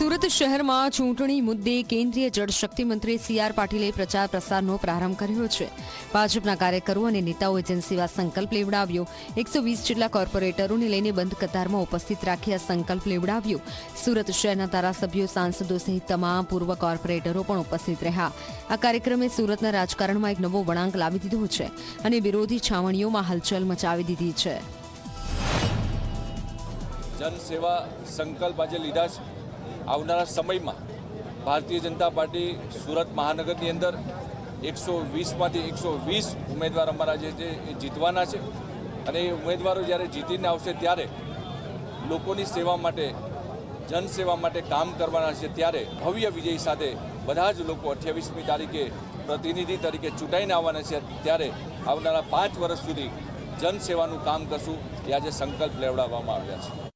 સુરત શહેરમાં ચૂંટણી મુદ્દે કેન્દ્રીય જળશક્તિ મંત્રી સી.આર. પાટીલે પ્રચાર પ્રસારનો પ્રારંભ કર્યો છે. ભાજપના કાર્યકરો અને નેતાઓએ જનસેવા સંકલ્પ લેવડાવ્યો. 120 જેટલા કોર્પોરેટરોને લઈને બંધ કતારમાં ઉપસ્થિત રાખી આ સંકલ્પ લેવડાવ્યો. સુરત શહેરના ધારાસભ્યો, સાંસદો સહિત તમામ પૂર્વ કોર્પોરેટરો પણ ઉપસ્થિત રહ્યા. આ કાર્યક્રમે સુરતના રાજકારણમાં એક નવો વળાંક લાવી દીધો છે અને વિરોધી છાવણીઓમાં હલચલ મચાવી દીધી છે. જનસેવા સંકલ્પ આજે લીધા છે. આવનારા સમયમાં ભારતીય જનતા પાર્ટી સુરત મહાનગરની અંદર 120માંથી 120 ઉમેદવાર અમારા જે છે એ જીતવાના છે અને એ ઉમેદવારો જ્યારે જીતીને આવશે ત્યારે લોકોની સેવા માટે, જનસેવા માટે કામ કરવાના છે. ત્યારે ભવ્ય વિજય સાથે બધા જ લોકો 28મી તારીખે પ્રતિનિધિ તરીકે ચૂંટાઈને આવવાના છે. ત્યારે આવનારા 5 વર્ષ સુધી જનસેવાનું કામ કરશું એ આજે સંકલ્પ લેવડાવવામાં આવ્યા છે.